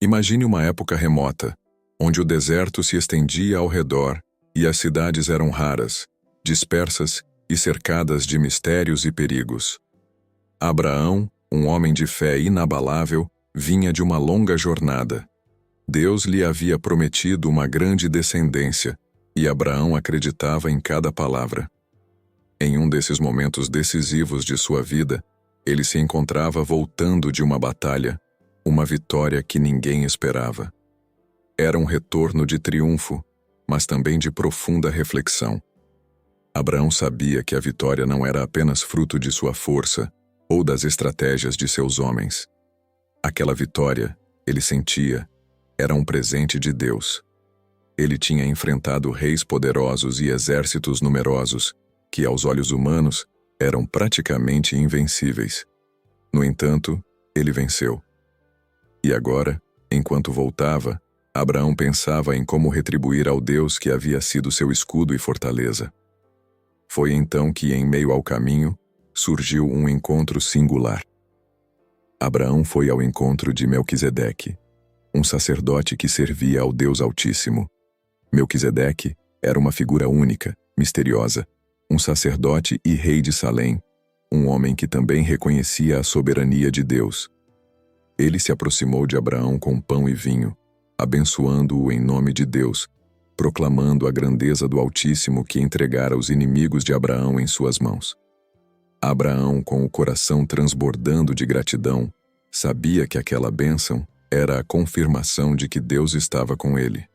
Imagine uma época remota, onde o deserto se estendia ao redor e as cidades eram raras, dispersas e cercadas de mistérios e perigos. Abraão, um homem de fé inabalável, vinha de uma longa jornada. Deus lhe havia prometido uma grande descendência, e Abraão acreditava em cada palavra. Em um desses momentos decisivos de sua vida, ele se encontrava voltando de uma batalha, uma vitória que ninguém esperava. Era um retorno de triunfo, mas também de profunda reflexão. Abraão sabia que a vitória não era apenas fruto de sua força ou das estratégias de seus homens. Aquela vitória, ele sentia, era um presente de Deus. Ele tinha enfrentado reis poderosos e exércitos numerosos, que aos olhos humanos eram praticamente invencíveis. No entanto, ele venceu. E agora, enquanto voltava, Abraão pensava em como retribuir ao Deus que havia sido seu escudo e fortaleza. Foi então que, em meio ao caminho, surgiu um encontro singular. Abraão foi ao encontro de Melquisedeque, um sacerdote que servia ao Deus Altíssimo. Melquisedeque era uma figura única, misteriosa, um sacerdote e rei de Salém, um homem que também reconhecia a soberania de Deus. Ele se aproximou de Abraão com pão e vinho, abençoando-o em nome de Deus, proclamando a grandeza do Altíssimo que entregara os inimigos de Abraão em suas mãos. Abraão, com o coração transbordando de gratidão, sabia que aquela bênção era a confirmação de que Deus estava com ele.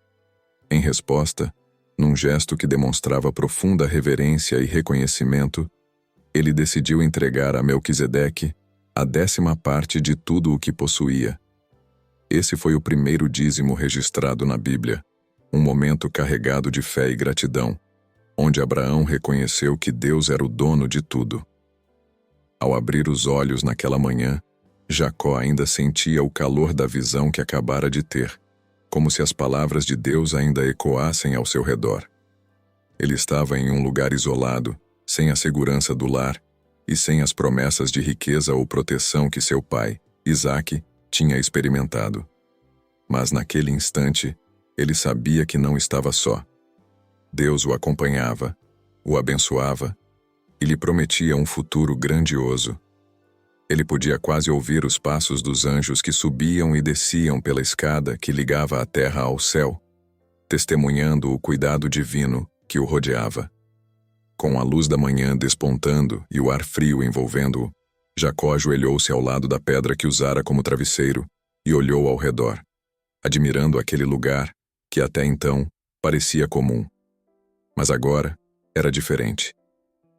Em resposta, num gesto que demonstrava profunda reverência e reconhecimento, ele decidiu entregar a Melquisedeque a 10ª parte de tudo o que possuía. Esse foi o primeiro dízimo registrado na Bíblia, um momento carregado de fé e gratidão, onde Abraão reconheceu que Deus era o dono de tudo. Ao abrir os olhos naquela manhã, Jacó ainda sentia o calor da visão que acabara de ter, como se as palavras de Deus ainda ecoassem ao seu redor. Ele estava em um lugar isolado, sem a segurança do lar e sem as promessas de riqueza ou proteção que seu pai, Isaque, tinha experimentado. Mas naquele instante, ele sabia que não estava só. Deus o acompanhava, o abençoava e lhe prometia um futuro grandioso. Ele podia quase ouvir os passos dos anjos que subiam e desciam pela escada que ligava a terra ao céu, testemunhando o cuidado divino que o rodeava. Com a luz da manhã despontando e o ar frio envolvendo-o, Jacó ajoelhou-se ao lado da pedra que usara como travesseiro e olhou ao redor, admirando aquele lugar que até então parecia comum. Mas agora era diferente.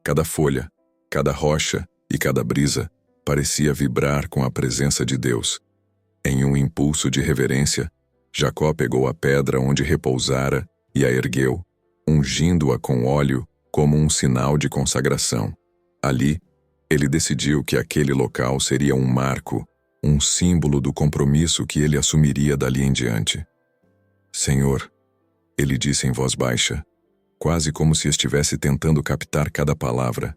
Cada folha, cada rocha e cada brisa parecia vibrar com a presença de Deus. Em um impulso de reverência, Jacó pegou a pedra onde repousara e a ergueu, ungindo-a com óleo como um sinal de consagração. Ali, ele decidiu que aquele local seria um marco, um símbolo do compromisso que ele assumiria dali em diante. Senhor, ele disse em voz baixa, quase como se estivesse tentando captar cada palavra.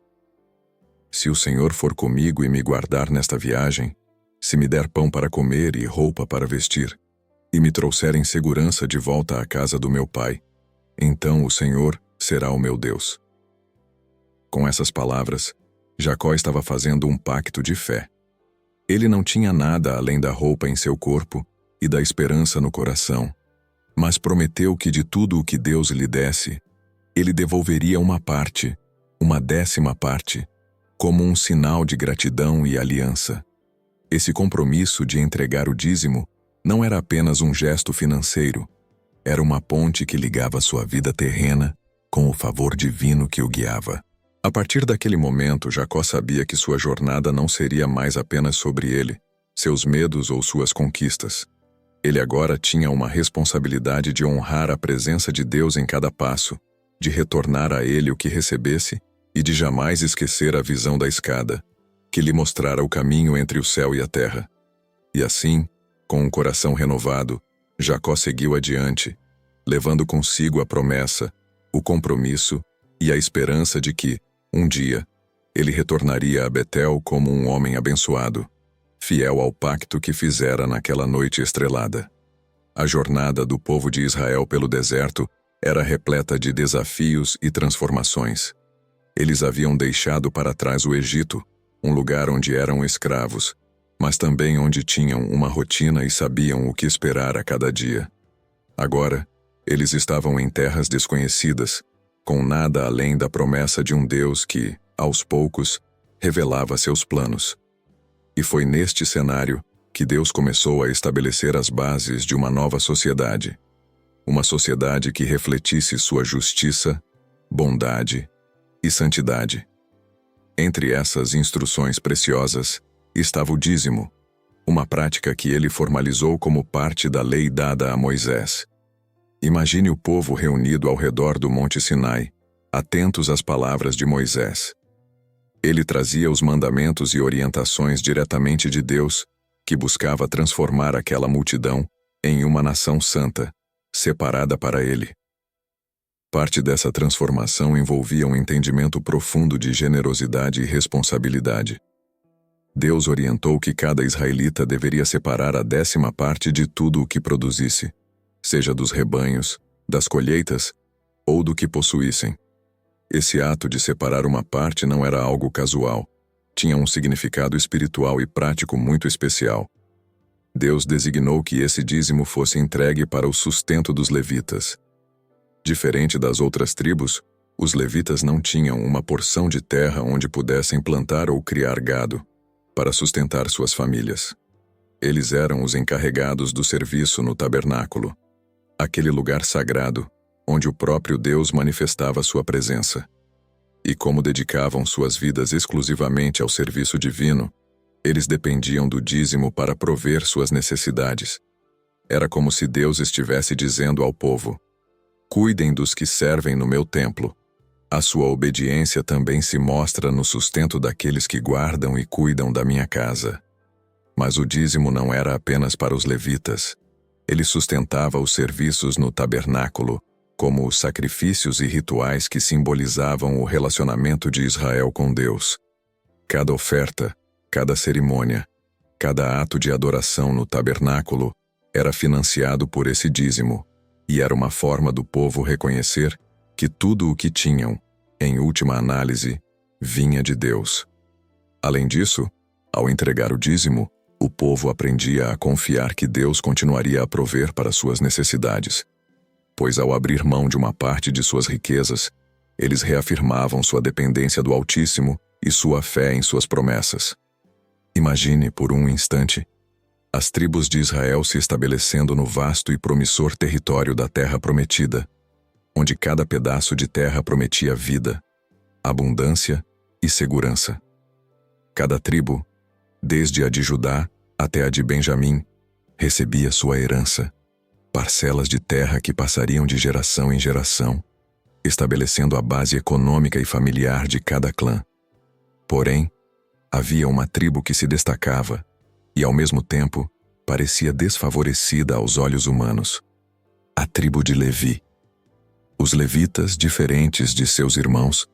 Se o Senhor for comigo e me guardar nesta viagem, se me der pão para comer e roupa para vestir, e me trouxer em segurança de volta à casa do meu pai, então o Senhor será o meu Deus. Com essas palavras, Jacó estava fazendo um pacto de fé. Ele não tinha nada além da roupa em seu corpo e da esperança no coração, mas prometeu que de tudo o que Deus lhe desse, ele devolveria uma parte, uma 10ª parte, como um sinal de gratidão e aliança. Esse compromisso de entregar o dízimo não era apenas um gesto financeiro, era uma ponte que ligava sua vida terrena com o favor divino que o guiava. A partir daquele momento, Jacó sabia que sua jornada não seria mais apenas sobre ele, seus medos ou suas conquistas. Ele agora tinha uma responsabilidade de honrar a presença de Deus em cada passo, de retornar a ele o que recebesse e de jamais esquecer a visão da escada, que lhe mostrara o caminho entre o céu e a terra. E assim, com um coração renovado, Jacó seguiu adiante, levando consigo a promessa, o compromisso e a esperança de que, um dia, ele retornaria a Betel como um homem abençoado, fiel ao pacto que fizera naquela noite estrelada. A jornada do povo de Israel pelo deserto era repleta de desafios e transformações. Eles haviam deixado para trás o Egito, um lugar onde eram escravos, mas também onde tinham uma rotina e sabiam o que esperar a cada dia. Agora, eles estavam em terras desconhecidas, com nada além da promessa de um Deus que, aos poucos, revelava seus planos. E foi neste cenário que Deus começou a estabelecer as bases de uma nova sociedade. Uma sociedade que refletisse sua justiça, bondade e santidade. Entre essas instruções preciosas estava o dízimo, uma prática que ele formalizou como parte da lei dada a Moisés. Imagine o povo reunido ao redor do Monte Sinai, atentos às palavras de Moisés. Ele trazia os mandamentos e orientações diretamente de Deus, que buscava transformar aquela multidão em uma nação santa, separada para ele. Parte dessa transformação envolvia um entendimento profundo de generosidade e responsabilidade. Deus orientou que cada israelita deveria separar a 10ª parte de tudo o que produzisse, seja dos rebanhos, das colheitas ou do que possuíssem. Esse ato de separar uma parte não era algo casual, tinha um significado espiritual e prático muito especial. Deus designou que esse dízimo fosse entregue para o sustento dos levitas. Diferente das outras tribos, os levitas não tinham uma porção de terra onde pudessem plantar ou criar gado, para sustentar suas famílias. Eles eram os encarregados do serviço no tabernáculo, aquele lugar sagrado onde o próprio Deus manifestava sua presença. E como dedicavam suas vidas exclusivamente ao serviço divino, eles dependiam do dízimo para prover suas necessidades. Era como se Deus estivesse dizendo ao povo: cuidem dos que servem no meu templo. A sua obediência também se mostra no sustento daqueles que guardam e cuidam da minha casa. Mas o dízimo não era apenas para os levitas. Ele sustentava os serviços no tabernáculo, como os sacrifícios e rituais que simbolizavam o relacionamento de Israel com Deus. Cada oferta, cada cerimônia, cada ato de adoração no tabernáculo era financiado por esse dízimo, e era uma forma do povo reconhecer que tudo o que tinham, em última análise, vinha de Deus. Além disso, ao entregar o dízimo, o povo aprendia a confiar que Deus continuaria a prover para suas necessidades, pois ao abrir mão de uma parte de suas riquezas, eles reafirmavam sua dependência do Altíssimo e sua fé em suas promessas. Imagine, por um instante, as tribos de Israel se estabelecendo no vasto e promissor território da Terra Prometida, onde cada pedaço de terra prometia vida, abundância e segurança. Cada tribo, desde a de Judá até a de Benjamim, recebia sua herança, parcelas de terra que passariam de geração em geração, estabelecendo a base econômica e familiar de cada clã. Porém, havia uma tribo que se destacava e, ao mesmo tempo, parecia desfavorecida aos olhos humanos: a tribo de Levi. Os levitas, diferentes de seus irmãos,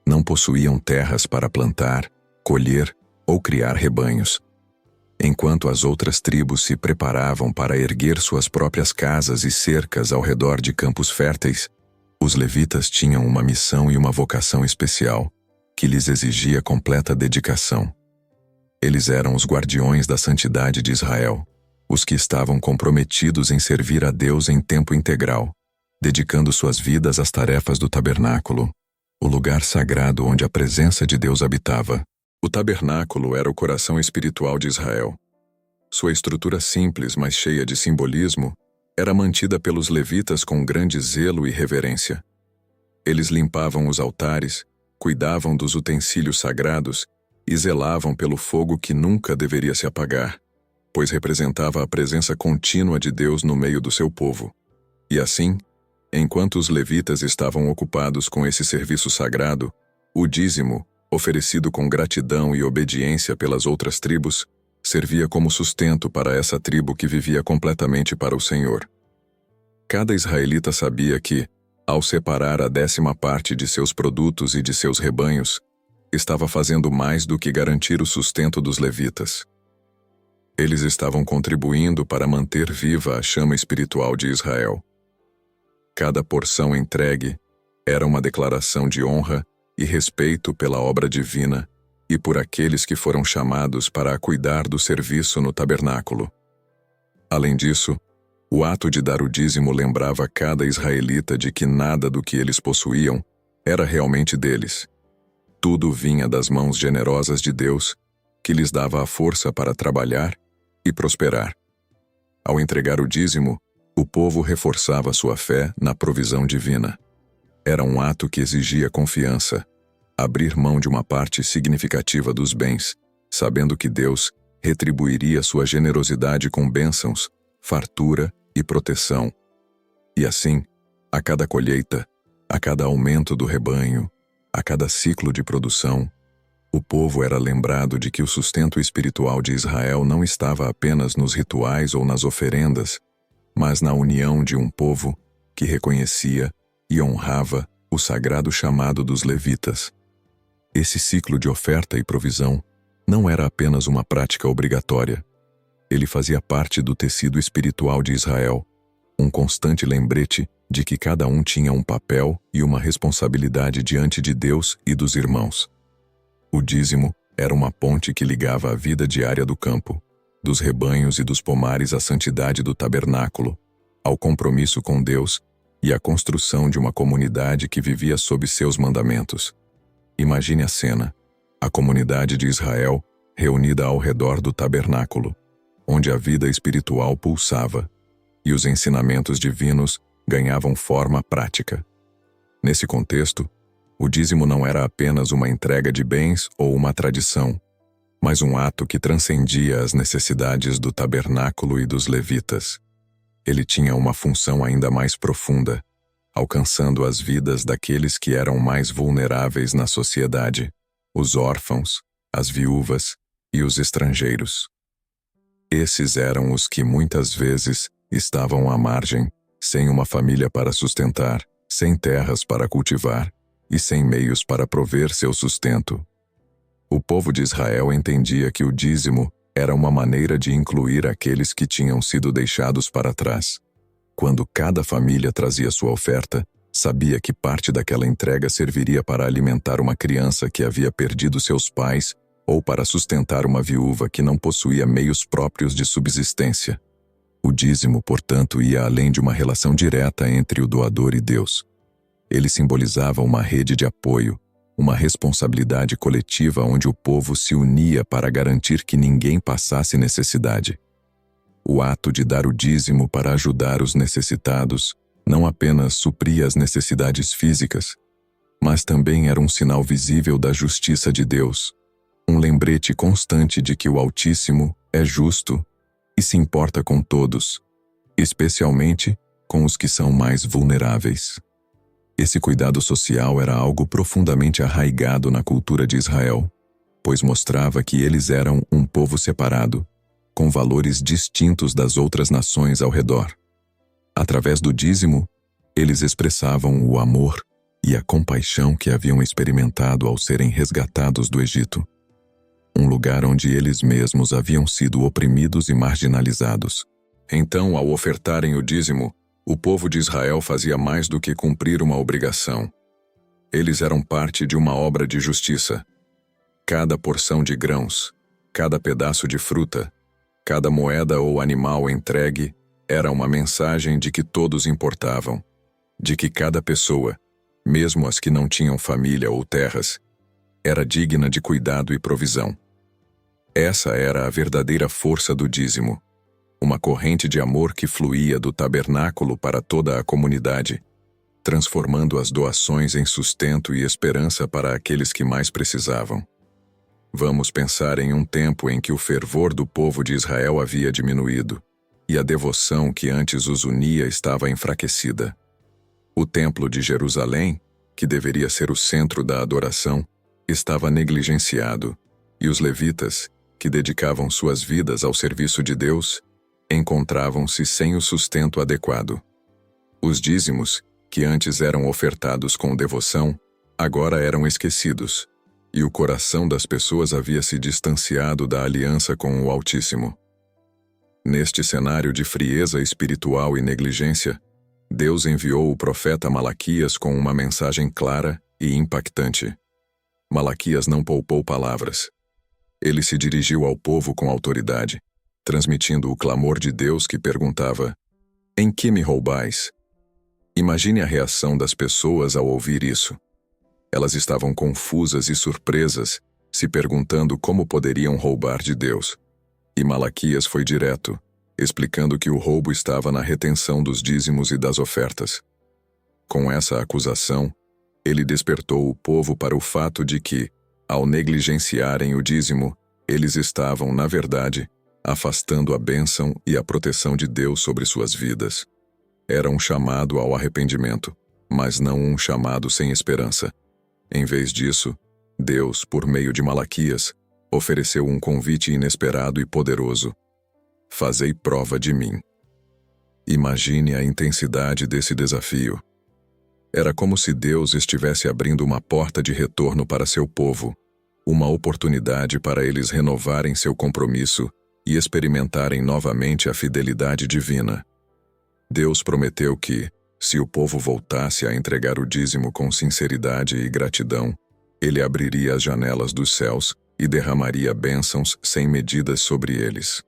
não possuíam terras para plantar, colher ou criar rebanhos. Enquanto as outras tribos se preparavam para erguer suas próprias casas e cercas ao redor de campos férteis, os levitas tinham uma missão e uma vocação especial, que lhes exigia completa dedicação. Eles eram os guardiões da santidade de Israel, os que estavam comprometidos em servir a Deus em tempo integral, dedicando suas vidas às tarefas do tabernáculo, o lugar sagrado onde a presença de Deus habitava. O tabernáculo era o coração espiritual de Israel. Sua estrutura simples, mas cheia de simbolismo, era mantida pelos levitas com grande zelo e reverência. Eles limpavam os altares, cuidavam dos utensílios sagrados e zelavam pelo fogo que nunca deveria se apagar, pois representava a presença contínua de Deus no meio do seu povo. E assim, enquanto os levitas estavam ocupados com esse serviço sagrado, o dízimo, oferecido com gratidão e obediência pelas outras tribos, servia como sustento para essa tribo que vivia completamente para o Senhor. Cada israelita sabia que, ao separar a 10ª parte de seus produtos e de seus rebanhos, estava fazendo mais do que garantir o sustento dos levitas. Eles estavam contribuindo para manter viva a chama espiritual de Israel. Cada porção entregue era uma declaração de honra e respeito pela obra divina e por aqueles que foram chamados para cuidar do serviço no tabernáculo. Além disso, o ato de dar o dízimo lembrava cada israelita de que nada do que eles possuíam era realmente deles. Tudo vinha das mãos generosas de Deus, que lhes dava a força para trabalhar e prosperar. Ao entregar o dízimo, o povo reforçava sua fé na provisão divina. Era um ato que exigia confiança, abrir mão de uma parte significativa dos bens, sabendo que Deus retribuiria sua generosidade com bênçãos, fartura e proteção. E assim, a cada colheita, a cada aumento do rebanho, a cada ciclo de produção, o povo era lembrado de que o sustento espiritual de Israel não estava apenas nos rituais ou nas oferendas, mas na união de um povo que reconhecia e honrava o sagrado chamado dos levitas. Esse ciclo de oferta e provisão não era apenas uma prática obrigatória. Ele fazia parte do tecido espiritual de Israel, um constante lembrete de que cada um tinha um papel e uma responsabilidade diante de Deus e dos irmãos. O dízimo era uma ponte que ligava a vida diária do campo, dos rebanhos e dos pomares à santidade do tabernáculo, ao compromisso com Deus e à construção de uma comunidade que vivia sob seus mandamentos. Imagine a cena: a comunidade de Israel reunida ao redor do tabernáculo, onde a vida espiritual pulsava e os ensinamentos divinos ganhavam forma prática. Nesse contexto, o dízimo não era apenas uma entrega de bens ou uma tradição, mas um ato que transcendia as necessidades do tabernáculo e dos levitas. Ele tinha uma função ainda mais profunda, alcançando as vidas daqueles que eram mais vulneráveis na sociedade, os órfãos, as viúvas e os estrangeiros. Esses eram os que muitas vezes estavam à margem, sem uma família para sustentar, sem terras para cultivar e sem meios para prover seu sustento. O povo de Israel entendia que o dízimo era uma maneira de incluir aqueles que tinham sido deixados para trás. Quando cada família trazia sua oferta, sabia que parte daquela entrega serviria para alimentar uma criança que havia perdido seus pais ou para sustentar uma viúva que não possuía meios próprios de subsistência. O dízimo, portanto, ia além de uma relação direta entre o doador e Deus. Ele simbolizava uma rede de apoio, uma responsabilidade coletiva onde o povo se unia para garantir que ninguém passasse necessidade. O ato de dar o dízimo para ajudar os necessitados não apenas supria as necessidades físicas, mas também era um sinal visível da justiça de Deus, um lembrete constante de que o Altíssimo é justo e se importa com todos, especialmente com os que são mais vulneráveis. Esse cuidado social era algo profundamente arraigado na cultura de Israel, pois mostrava que eles eram um povo separado, com valores distintos das outras nações ao redor. Através do dízimo, eles expressavam o amor e a compaixão que haviam experimentado ao serem resgatados do Egito, um lugar onde eles mesmos haviam sido oprimidos e marginalizados. Então, ao ofertarem o dízimo, o povo de Israel fazia mais do que cumprir uma obrigação. Eles eram parte de uma obra de justiça. Cada porção de grãos, cada pedaço de fruta, cada moeda ou animal entregue era uma mensagem de que todos importavam, de que cada pessoa, mesmo as que não tinham família ou terras, era digna de cuidado e provisão. Essa era a verdadeira força do dízimo, uma corrente de amor que fluía do tabernáculo para toda a comunidade, transformando as doações em sustento e esperança para aqueles que mais precisavam. Vamos pensar em um tempo em que o fervor do povo de Israel havia diminuído, e a devoção que antes os unia estava enfraquecida. O templo de Jerusalém, que deveria ser o centro da adoração, estava negligenciado, e os levitas, que dedicavam suas vidas ao serviço de Deus, encontravam-se sem o sustento adequado. Os dízimos, que antes eram ofertados com devoção, agora eram esquecidos, e o coração das pessoas havia se distanciado da aliança com o Altíssimo. Neste cenário de frieza espiritual e negligência, Deus enviou o profeta Malaquias com uma mensagem clara e impactante. Malaquias não poupou palavras. Ele se dirigiu ao povo com autoridade, transmitindo o clamor de Deus que perguntava: "Em que me roubais?" Imagine a reação das pessoas ao ouvir isso. Elas estavam confusas e surpresas, se perguntando como poderiam roubar de Deus. E Malaquias foi direto, explicando que o roubo estava na retenção dos dízimos e das ofertas. Com essa acusação, ele despertou o povo para o fato de que, ao negligenciarem o dízimo, eles estavam, na verdade, afastando a bênção e a proteção de Deus sobre suas vidas. Era um chamado ao arrependimento, mas não um chamado sem esperança. Em vez disso, Deus, por meio de Malaquias, ofereceu um convite inesperado e poderoso: "Fazei prova de mim." Imagine a intensidade desse desafio. Era como se Deus estivesse abrindo uma porta de retorno para seu povo, uma oportunidade para eles renovarem seu compromisso e experimentarem novamente a fidelidade divina. Deus prometeu que, se o povo voltasse a entregar o dízimo com sinceridade e gratidão, ele abriria as janelas dos céus e derramaria bênçãos sem medidas sobre eles.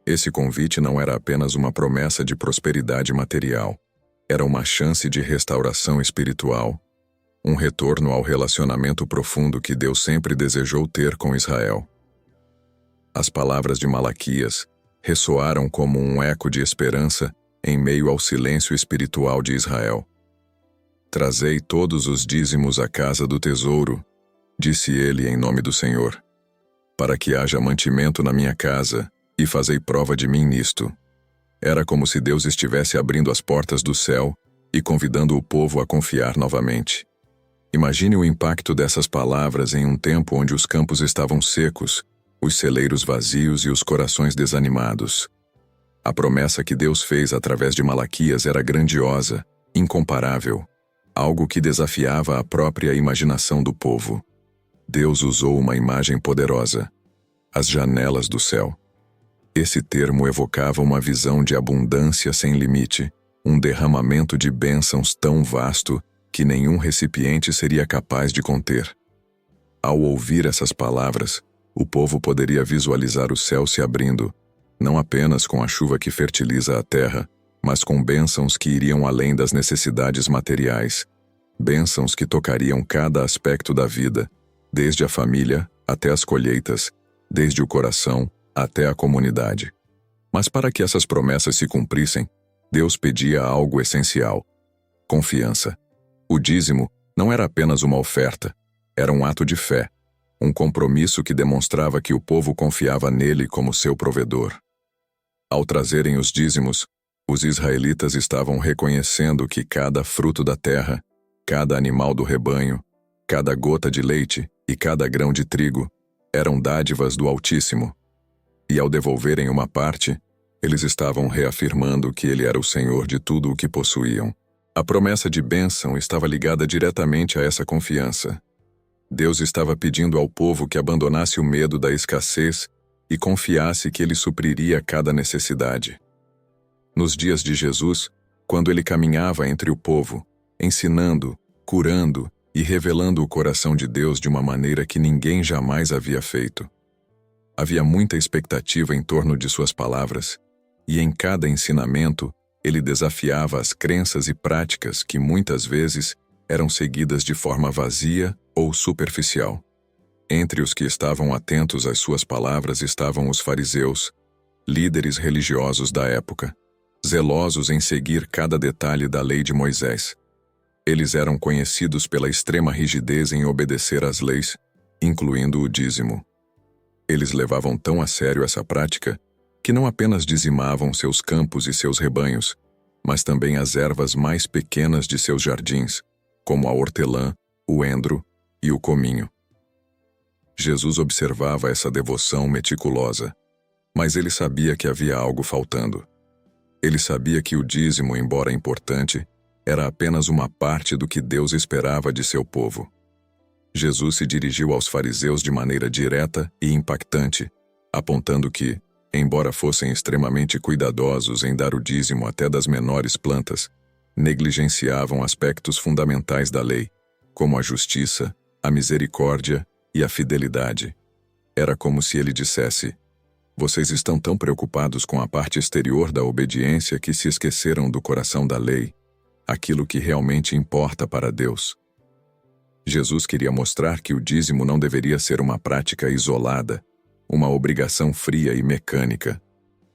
Esse convite não era apenas uma promessa de prosperidade material, era uma chance de restauração espiritual, um retorno ao relacionamento profundo que Deus sempre desejou ter com Israel. As palavras de Malaquias ressoaram como um eco de esperança em meio ao silêncio espiritual de Israel. "Trazei todos os dízimos à casa do tesouro", disse ele em nome do Senhor, "para que haja mantimento na minha casa, e fazei prova de mim nisto." Era como se Deus estivesse abrindo as portas do céu e convidando o povo a confiar novamente. Imagine o impacto dessas palavras em um tempo onde os campos estavam secos, os celeiros vazios e os corações desanimados. A promessa que Deus fez através de Malaquias era grandiosa, incomparável, algo que desafiava a própria imaginação do povo. Deus usou uma imagem poderosa: as janelas do céu. Esse termo evocava uma visão de abundância sem limite, um derramamento de bênçãos tão vasto que nenhum recipiente seria capaz de conter. Ao ouvir essas palavras, o povo poderia visualizar o céu se abrindo, não apenas com a chuva que fertiliza a terra, mas com bênçãos que iriam além das necessidades materiais, bênçãos que tocariam cada aspecto da vida, desde a família até as colheitas, desde o coração até a comunidade. Mas para que essas promessas se cumprissem, Deus pedia algo essencial: confiança. O dízimo não era apenas uma oferta, era um ato de fé, um compromisso que demonstrava que o povo confiava nele como seu provedor. Ao trazerem os dízimos, os israelitas estavam reconhecendo que cada fruto da terra, cada animal do rebanho, cada gota de leite e cada grão de trigo eram dádivas do Altíssimo. E ao devolverem uma parte, eles estavam reafirmando que ele era o Senhor de tudo o que possuíam. A promessa de bênção estava ligada diretamente a essa confiança. Deus estava pedindo ao povo que abandonasse o medo da escassez e confiasse que ele supriria cada necessidade. Nos dias de Jesus, quando ele caminhava entre o povo, ensinando, curando e revelando o coração de Deus de uma maneira que ninguém jamais havia feito. Havia muita expectativa em torno de suas palavras, e em cada ensinamento, ele desafiava as crenças e práticas que muitas vezes eram seguidas de forma vazia ou superficial. Entre os que estavam atentos às suas palavras estavam os fariseus, líderes religiosos da época, zelosos em seguir cada detalhe da lei de Moisés. Eles eram conhecidos pela extrema rigidez em obedecer às leis, incluindo o dízimo. Eles levavam tão a sério essa prática que não apenas dizimavam seus campos e seus rebanhos, mas também as ervas mais pequenas de seus jardins, como a hortelã, o endro e o cominho. Jesus observava essa devoção meticulosa, mas ele sabia que havia algo faltando. Ele sabia que o dízimo, embora importante, era apenas uma parte do que Deus esperava de seu povo. Jesus se dirigiu aos fariseus de maneira direta e impactante, apontando que, Embora fossem extremamente cuidadosos em dar o dízimo até das menores plantas, negligenciavam aspectos fundamentais da lei, como a justiça, a misericórdia e a fidelidade. Era como se ele dissesse: vocês estão tão preocupados com a parte exterior da obediência que se esqueceram do coração da lei, aquilo que realmente importa para Deus. Jesus queria mostrar que o dízimo não deveria ser uma prática isolada, uma obrigação fria e mecânica.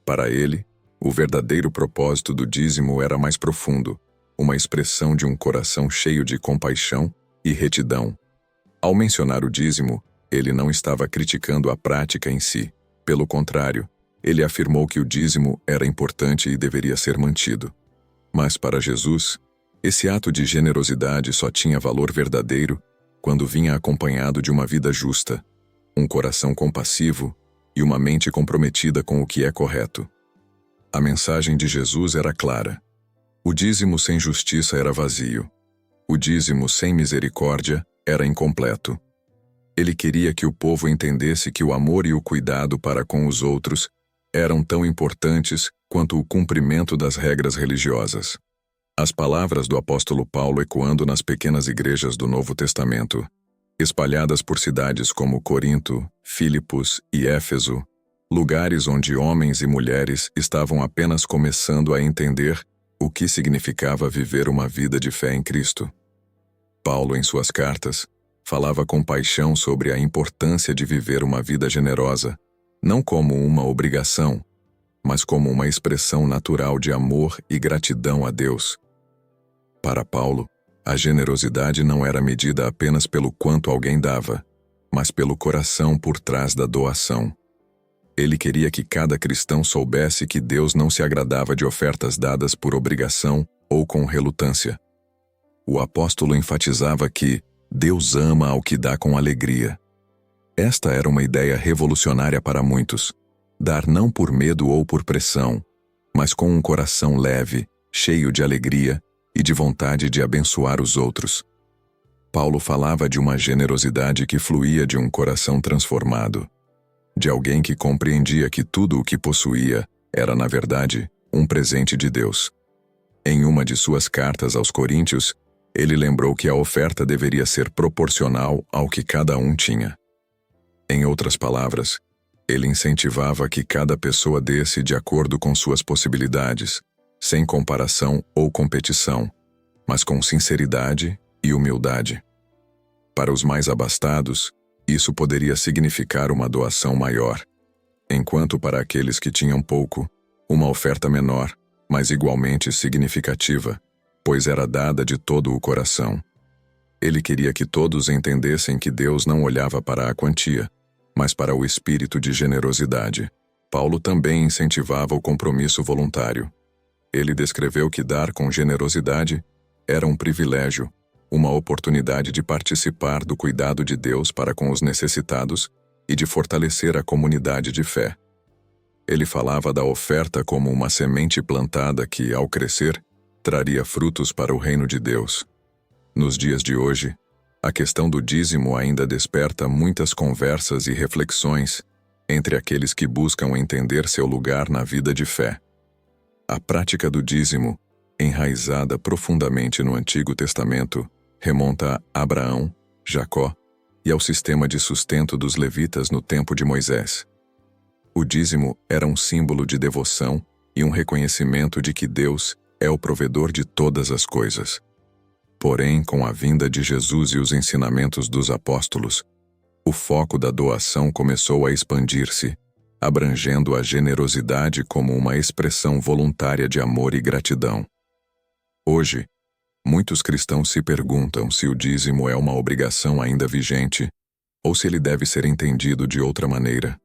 Para ele, o verdadeiro propósito do dízimo era mais profundo, uma expressão de um coração cheio de compaixão e retidão. Ao mencionar o dízimo, ele não estava criticando a prática em si. Pelo contrário, ele afirmou que o dízimo era importante e deveria ser mantido. Mas para Jesus, esse ato de generosidade só tinha valor verdadeiro quando vinha acompanhado de uma vida justa, um coração compassivo e uma mente comprometida com o que é correto. A mensagem de Jesus era clara. O dízimo sem justiça era vazio. O dízimo sem misericórdia era incompleto. Ele queria que o povo entendesse que o amor e o cuidado para com os outros eram tão importantes quanto o cumprimento das regras religiosas. As palavras do apóstolo Paulo ecoando nas pequenas igrejas do Novo Testamento, espalhadas por cidades como Corinto, Filipos e Éfeso, lugares onde homens e mulheres estavam apenas começando a entender o que significava viver uma vida de fé em Cristo. Paulo, em suas cartas, falava com paixão sobre a importância de viver uma vida generosa, não como uma obrigação, mas como uma expressão natural de amor e gratidão a Deus. Para Paulo, a generosidade não era medida apenas pelo quanto alguém dava, mas pelo coração por trás da doação. Ele queria que cada cristão soubesse que Deus não se agradava de ofertas dadas por obrigação ou com relutância. O apóstolo enfatizava que Deus ama ao que dá com alegria. Esta era uma ideia revolucionária para muitos. Dar não por medo ou por pressão, mas com um coração leve, cheio de alegria e de vontade de abençoar os outros. Paulo falava de uma generosidade que fluía de um coração transformado, de alguém que compreendia que tudo o que possuía era, na verdade, um presente de Deus. Em uma de suas cartas aos Coríntios, ele lembrou que a oferta deveria ser proporcional ao que cada um tinha. Em outras palavras, ele incentivava que cada pessoa desse de acordo com suas possibilidades, sem comparação ou competição, mas com sinceridade e humildade. Para os mais abastados, isso poderia significar uma doação maior, enquanto para aqueles que tinham pouco, uma oferta menor, mas igualmente significativa, pois era dada de todo o coração. Ele queria que todos entendessem que Deus não olhava para a quantia, mas para o espírito de generosidade. Paulo também incentivava o compromisso voluntário. Ele descreveu que dar com generosidade era um privilégio, uma oportunidade de participar do cuidado de Deus para com os necessitados e de fortalecer a comunidade de fé. Ele falava da oferta como uma semente plantada que, ao crescer, traria frutos para o reino de Deus. Nos dias de hoje, a questão do dízimo ainda desperta muitas conversas e reflexões entre aqueles que buscam entender seu lugar na vida de fé. A prática do dízimo, enraizada profundamente no Antigo Testamento, remonta a Abraão, Jacó e ao sistema de sustento dos levitas no tempo de Moisés. O dízimo era um símbolo de devoção e um reconhecimento de que Deus é o provedor de todas as coisas. Porém, com a vinda de Jesus e os ensinamentos dos apóstolos, o foco da doação começou a expandir-se, abrangendo a generosidade como uma expressão voluntária de amor e gratidão. Hoje, muitos cristãos se perguntam se o dízimo é uma obrigação ainda vigente ou se ele deve ser entendido de outra maneira.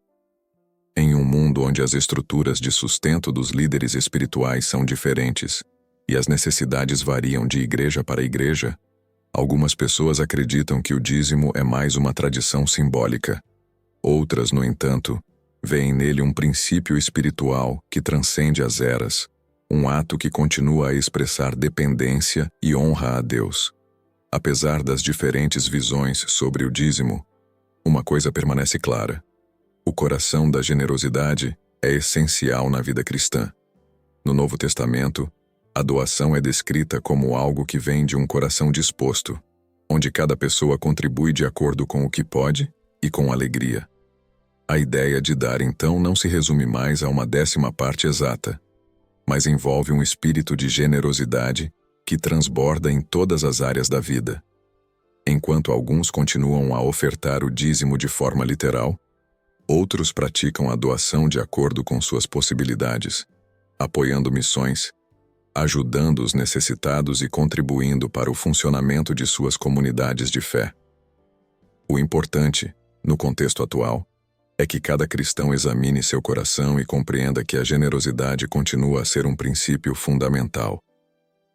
Em um mundo onde as estruturas de sustento dos líderes espirituais são diferentes e as necessidades variam de igreja para igreja, algumas pessoas acreditam que o dízimo é mais uma tradição simbólica. Outras, no entanto, veem nele um princípio espiritual que transcende as eras, um ato que continua a expressar dependência e honra a Deus. Apesar das diferentes visões sobre o dízimo, uma coisa permanece clara: o coração da generosidade é essencial na vida cristã. No Novo Testamento, a doação é descrita como algo que vem de um coração disposto, onde cada pessoa contribui de acordo com o que pode e com alegria. A ideia de dar, então, não se resume mais a uma 10ª parte exata, mas envolve um espírito de generosidade que transborda em todas as áreas da vida. Enquanto alguns continuam a ofertar o dízimo de forma literal, outros praticam a doação de acordo com suas possibilidades, apoiando missões, ajudando os necessitados e contribuindo para o funcionamento de suas comunidades de fé. O importante, no contexto atual, é que cada cristão examine seu coração e compreenda que a generosidade continua a ser um princípio fundamental,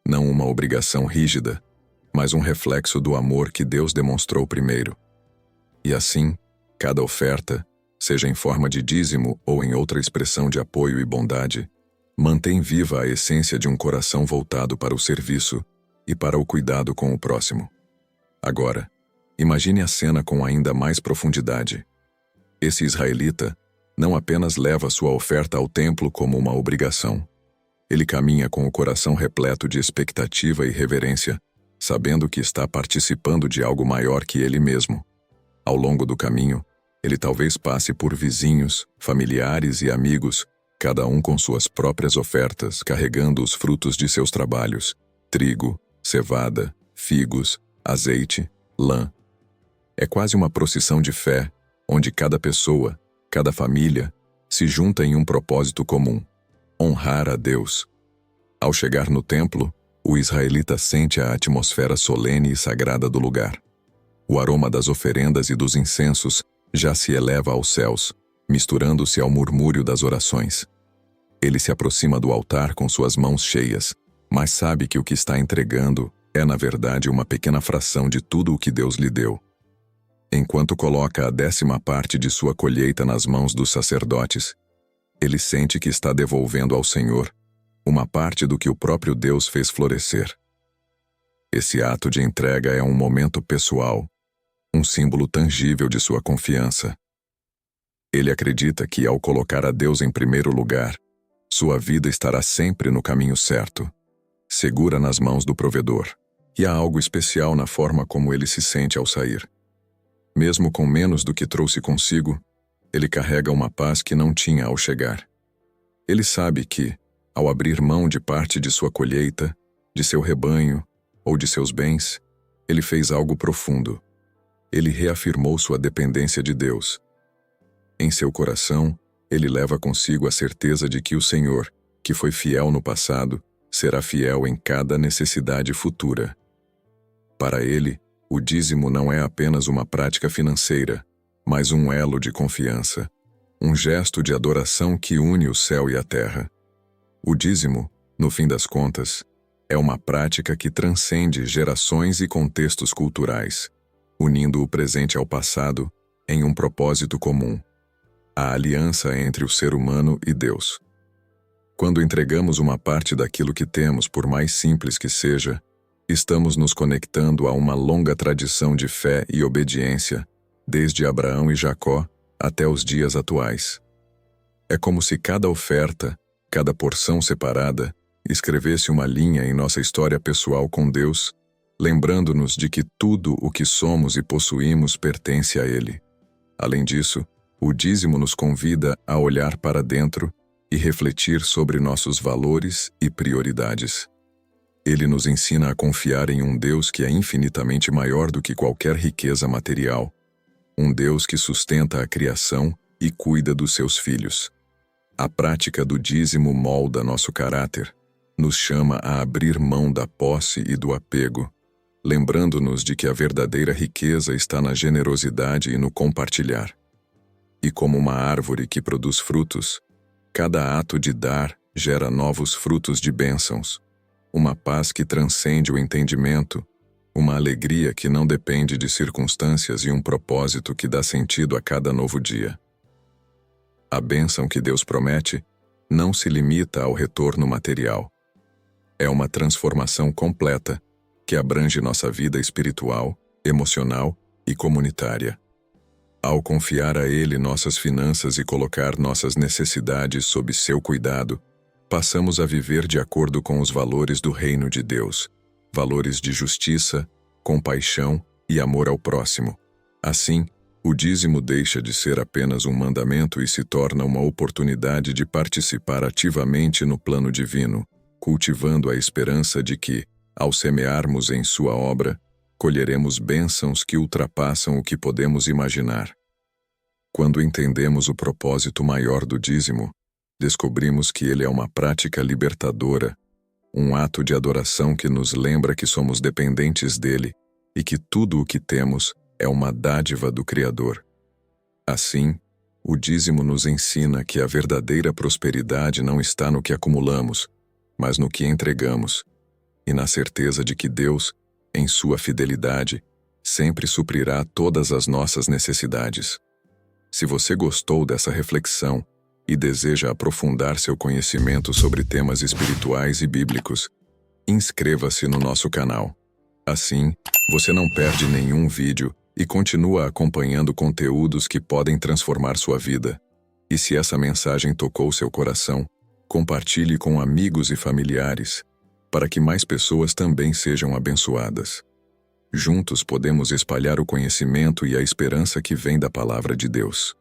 não uma obrigação rígida, mas um reflexo do amor que Deus demonstrou primeiro. E assim, cada oferta, seja em forma de dízimo ou em outra expressão de apoio e bondade, mantém viva a essência de um coração voltado para o serviço e para o cuidado com o próximo. Agora, imagine a cena com ainda mais profundidade. Esse israelita não apenas leva sua oferta ao templo como uma obrigação. Ele caminha com o coração repleto de expectativa e reverência, sabendo que está participando de algo maior que ele mesmo. Ao longo do caminho, ele talvez passe por vizinhos, familiares e amigos, cada um com suas próprias ofertas, carregando os frutos de seus trabalhos: trigo, cevada, figos, azeite, lã. É quase uma procissão de fé, onde cada pessoa, cada família, se junta em um propósito comum: honrar a Deus. Ao chegar no templo, o israelita sente a atmosfera solene e sagrada do lugar. O aroma das oferendas e dos incensos já se eleva aos céus, misturando-se ao murmúrio das orações. Ele se aproxima do altar com suas mãos cheias, mas sabe que o que está entregando é, na verdade, uma pequena fração de tudo o que Deus lhe deu. Enquanto coloca a 10ª parte de sua colheita nas mãos dos sacerdotes, ele sente que está devolvendo ao Senhor uma parte do que o próprio Deus fez florescer. Esse ato de entrega é um momento pessoal, um símbolo tangível de sua confiança. Ele acredita que, ao colocar a Deus em primeiro lugar, sua vida estará sempre no caminho certo, segura nas mãos do provedor, e há algo especial na forma como ele se sente ao sair. Mesmo com menos do que trouxe consigo, ele carrega uma paz que não tinha ao chegar. Ele sabe que, ao abrir mão de parte de sua colheita, de seu rebanho ou de seus bens, ele fez algo profundo. Ele reafirmou sua dependência de Deus. Em seu coração, ele leva consigo a certeza de que o Senhor, que foi fiel no passado, será fiel em cada necessidade futura. Para ele, o dízimo não é apenas uma prática financeira, mas um elo de confiança, um gesto de adoração que une o céu e a terra. O dízimo, no fim das contas, é uma prática que transcende gerações e contextos culturais, unindo o presente ao passado em um propósito comum: a aliança entre o ser humano e Deus. Quando entregamos uma parte daquilo que temos, por mais simples que seja, estamos nos conectando a uma longa tradição de fé e obediência, desde Abraão e Jacó até os dias atuais. É como se cada oferta, cada porção separada, escrevesse uma linha em nossa história pessoal com Deus, lembrando-nos de que tudo o que somos e possuímos pertence a Ele. Além disso, o dízimo nos convida a olhar para dentro e refletir sobre nossos valores e prioridades. Ele nos ensina a confiar em um Deus que é infinitamente maior do que qualquer riqueza material, um Deus que sustenta a criação e cuida dos seus filhos. A prática do dízimo molda nosso caráter, nos chama a abrir mão da posse e do apego, lembrando-nos de que a verdadeira riqueza está na generosidade e no compartilhar. E como uma árvore que produz frutos, cada ato de dar gera novos frutos de bênçãos, uma paz que transcende o entendimento, uma alegria que não depende de circunstâncias e um propósito que dá sentido a cada novo dia. A bênção que Deus promete não se limita ao retorno material. É uma transformação completa que abrange nossa vida espiritual, emocional e comunitária. Ao confiar a Ele nossas finanças e colocar nossas necessidades sob seu cuidado, passamos a viver de acordo com os valores do reino de Deus, valores de justiça, compaixão e amor ao próximo. Assim, o dízimo deixa de ser apenas um mandamento e se torna uma oportunidade de participar ativamente no plano divino, cultivando a esperança de que, ao semearmos em sua obra, colheremos bênçãos que ultrapassam o que podemos imaginar. Quando entendemos o propósito maior do dízimo, descobrimos que ele é uma prática libertadora, um ato de adoração que nos lembra que somos dependentes dele e que tudo o que temos é uma dádiva do Criador. Assim, o dízimo nos ensina que a verdadeira prosperidade não está no que acumulamos, mas no que entregamos, e na certeza de que Deus, em sua fidelidade, sempre suprirá todas as nossas necessidades. Se você gostou dessa reflexão e deseja aprofundar seu conhecimento sobre temas espirituais e bíblicos, inscreva-se no nosso canal. Assim, você não perde nenhum vídeo e continua acompanhando conteúdos que podem transformar sua vida. E se essa mensagem tocou seu coração, compartilhe com amigos e familiares, para que mais pessoas também sejam abençoadas. Juntos podemos espalhar o conhecimento e a esperança que vem da Palavra de Deus.